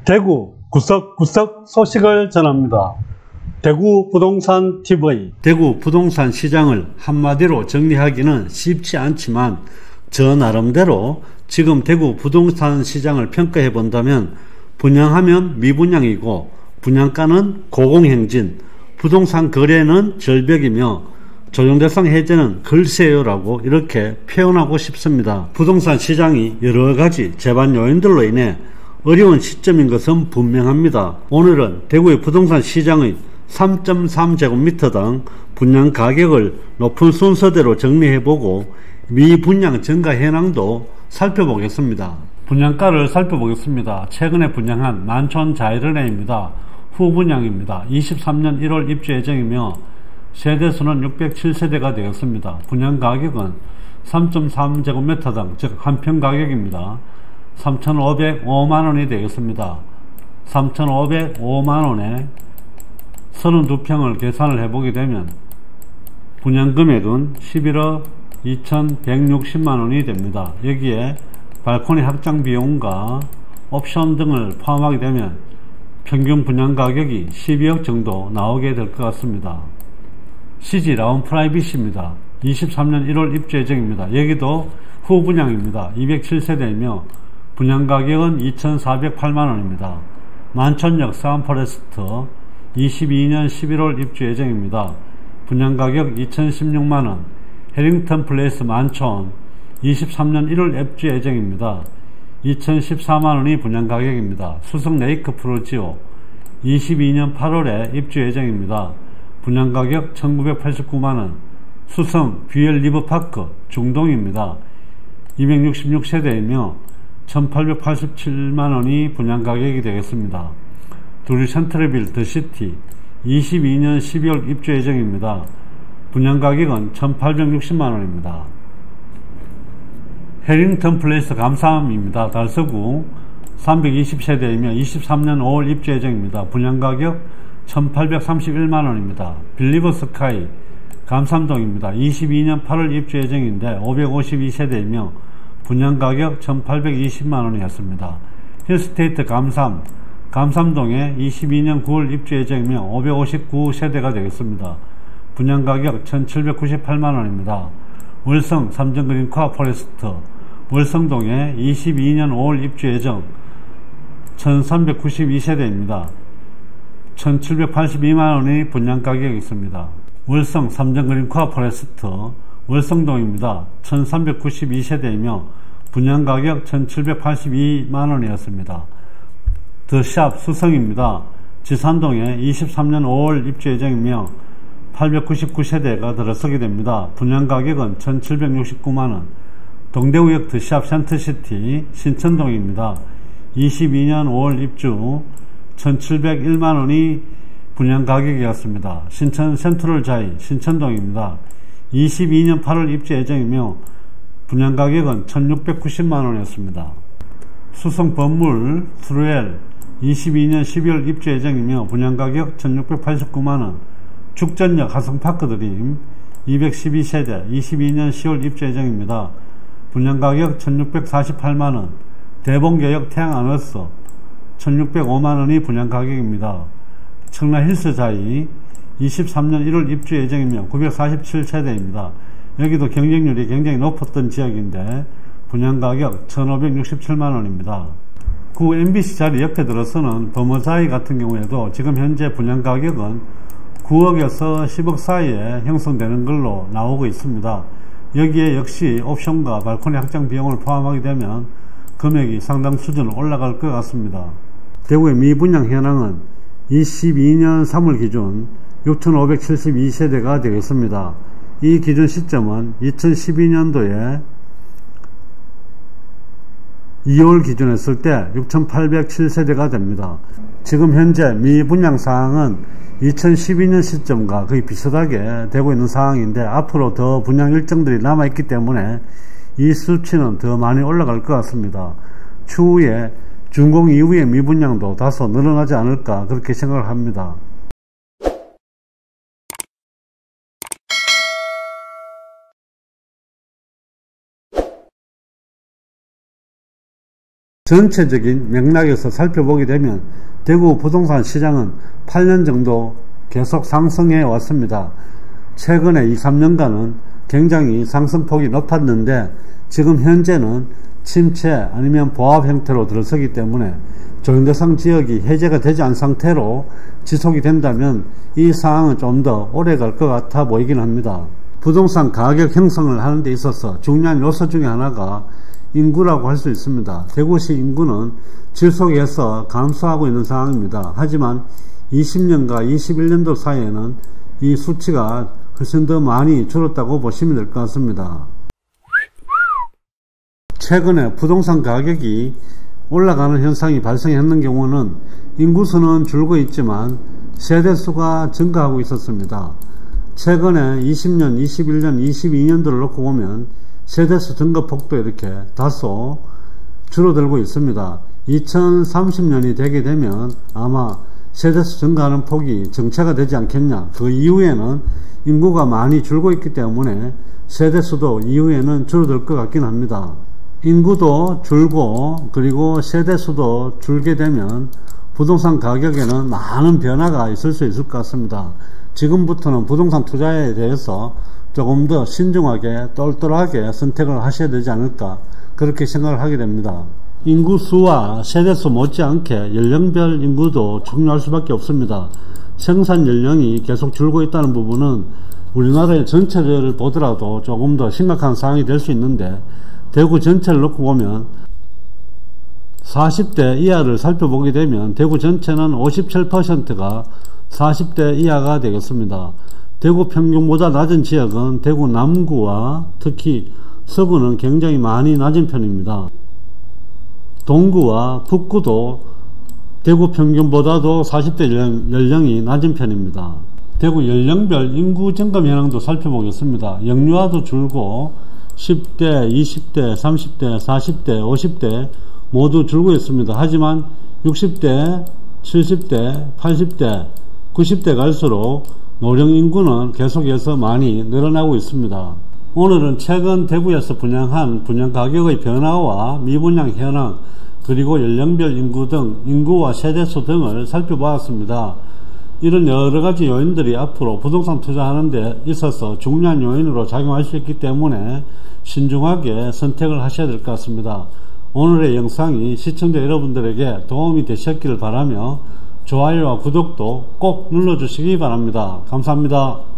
대구 구석구석 소식을 전합니다. 대구 부동산 TV. 대구 부동산 시장을 한마디로 정리하기는 쉽지 않지만 저 나름대로 지금 대구 부동산 시장을 평가해 본다면 분양하면 미분양이고 분양가는 고공행진, 부동산 거래는 절벽이며 조정대상 해제는 글쎄요라고 이렇게 표현하고 싶습니다. 부동산 시장이 여러가지 재반 요인들로 인해 어려운 시점인 것은 분명합니다. 오늘은 대구의 부동산 시장의 3.3제곱미터당 분양 가격을 높은 순서대로 정리해보고 미분양 증가 현황도 살펴보겠습니다. 분양가를 살펴보겠습니다. 최근에 분양한 만촌 자이르네입니다. 후분양입니다. 23년 1월 입주 예정이며 세대수는 607세대가 되었습니다. 분양 가격은 3.3제곱미터당 즉 한평 가격입니다. 3,505만원이 되겠습니다. 3,505만원에 32평을 계산을 해보게 되면 분양금액은 11억 2,160만원이 됩니다. 여기에 발코니 확장 비용과 옵션 등을 포함하게 되면 평균 분양 가격이 12억 정도 나오게 될 것 같습니다. CG 라운 프라이빗입니다. 23년 1월 입주 예정입니다. 여기도 후분양입니다. 207세대이며 분양가격은 2,408만원입니다. 만촌역 사암포레스트 22년 11월 입주 예정입니다. 분양가격 2,016만원. 해링턴 플레이스 만촌 23년 1월 입주 예정입니다. 2,014만원이 분양가격입니다. 수성 레이크 프로지오 22년 8월에 입주 예정입니다. 분양가격 1,989만원. 수성 뷰엘 리버파크 중동입니다. 266세대이며 1,887만원이 분양가격이 되겠습니다. 두리 센트럴빌 더시티 22년 12월 입주 예정입니다. 분양가격은 1,860만원입니다. 해링턴 플레이스 감삼입니다. 달서구 320세대이며 23년 5월 입주 예정입니다. 분양가격 1,831만원입니다. 빌리버 스카이 감삼동입니다. 22년 8월 입주 예정인데 552세대이며 분양가격 1,820만원이었습니다. 힐스테이트 감삼동에 22년 9월 입주 예정이며 559세대가 되겠습니다. 분양가격 1,798만원입니다. 월성 삼성그린코아 포레스트 월성동에 22년 5월 입주 예정 1,392세대입니다. 1,782만원의 분양가격이 있습니다. 월성 삼성그린코아 포레스트 월성동입니다. 1,392세대이며 분양가격 1,782만원이었습니다. 더샵 수성입니다. 지산동에 23년 5월 입주 예정이며 899세대가 들어서게 됩니다. 분양가격은 1,769만원. 동대구역 더샵 센터시티 신천동입니다. 22년 5월 입주 1,701만원이 분양가격이었습니다. 신천 센트럴자이 신천동입니다. 22년 8월 입주 예정이며 분양가격은 1,690만원이었습니다. 수성 범물 트루엘 22년 12월 입주 예정이며 분양가격 1,689만원. 죽전역 하성파크드림 212세대 22년 10월 입주 예정입니다. 분양가격 1,648만원. 대봉교역 태양아너스 1,605만원이 분양가격입니다. 청라힐스자이 23년 1월 입주 예정이며 947세대입니다. 여기도 경쟁률이 굉장히 높았던 지역인데 분양가격 1,567만원입니다. 구 MBC 자리 옆에 들어서는 버머자이 같은 경우에도 지금 현재 분양가격은 9억에서 10억 사이에 형성되는 걸로 나오고 있습니다. 여기에 역시 옵션과 발코니 확장 비용을 포함하게 되면 금액이 상당 수준으로 올라갈 것 같습니다. 대구의 미분양 현황은 22년 3월 기준 6,572세대가 되겠습니다. 이 기준 시점은 2012년도에 2월 기준 했을 때 6,807세대가 됩니다. 지금 현재 미분양 사항은 2012년 시점과 거의 비슷하게 되고 있는 상황인데 앞으로 더 분양 일정들이 남아있기 때문에 이 수치는 더 많이 올라갈 것 같습니다. 추후에 준공 이후의 미분양도 다소 늘어나지 않을까 그렇게 생각을 합니다. 전체적인 맥락에서 살펴보게 되면 대구 부동산 시장은 8년 정도 계속 상승해 왔습니다. 최근에 2, 3년간은 굉장히 상승폭이 높았는데 지금 현재는 침체 아니면 보합 형태로 들어서기 때문에 조정대상 지역이 해제가 되지 않은 상태로 지속이 된다면 이 상황은 좀 더 오래 갈 것 같아 보이긴 합니다. 부동산 가격 형성을 하는 데 있어서 중요한 요소 중에 하나가 인구라고 할 수 있습니다. 대구시 인구는 지속해서 감소하고 있는 상황입니다. 하지만 20년과 21년도 사이에는 이 수치가 훨씬 더 많이 줄었다고 보시면 될 것 같습니다. 최근에 부동산 가격이 올라가는 현상이 발생했는 경우는 인구수는 줄고 있지만 세대수가 증가하고 있었습니다. 최근에 20년, 21년, 22년도를 놓고 보면 세대수 증가폭도 이렇게 다소 줄어들고 있습니다. 2030년이 되게 되면 아마 세대수 증가하는 폭이 정체가 되지 않겠냐. 그 이후에는 인구가 많이 줄고 있기 때문에 세대수도 이후에는 줄어들 것 같긴 합니다. 인구도 줄고 그리고 세대수도 줄게 되면 부동산 가격에는 많은 변화가 있을 수 있을 것 같습니다. 지금부터는 부동산 투자에 대해서 조금 더 신중하게 똘똘하게 선택을 하셔야 되지 않을까 그렇게 생각을 하게 됩니다. 인구수와 세대수 못지않게 연령별 인구도 중요할 수밖에 없습니다. 생산 연령이 계속 줄고 있다는 부분은 우리나라의 전체를 보더라도 조금 더 심각한 상황이 될 수 있는데 대구 전체를 놓고 보면 40대 이하를 살펴보게 되면 대구 전체는 57%가 40대 이하가 되겠습니다. 대구 평균보다 낮은 지역은 대구 남구와 특히 서구는 굉장히 많이 낮은 편입니다. 동구와 북구도 대구 평균보다도 40대 연령이 낮은 편입니다. 대구 연령별 인구 증감 현황도 살펴보겠습니다. 영유아도 줄고 10대, 20대, 30대, 40대, 50대 모두 줄고 있습니다. 하지만 60대, 70대, 80대, 90대 갈수록 노령 인구는 계속해서 많이 늘어나고 있습니다. 오늘은 최근 대구에서 분양한 분양 가격의 변화와 미분양 현황 그리고 연령별 인구 등 인구와 세대수 등을 살펴보았습니다. 이런 여러가지 요인들이 앞으로 부동산 투자하는 데 있어서 중요한 요인으로 작용할 수 있기 때문에 신중하게 선택을 하셔야 될 것 같습니다. 오늘의 영상이 시청자 여러분들에게 도움이 되셨기를 바라며 좋아요와 구독도 꼭 눌러주시기 바랍니다. 감사합니다.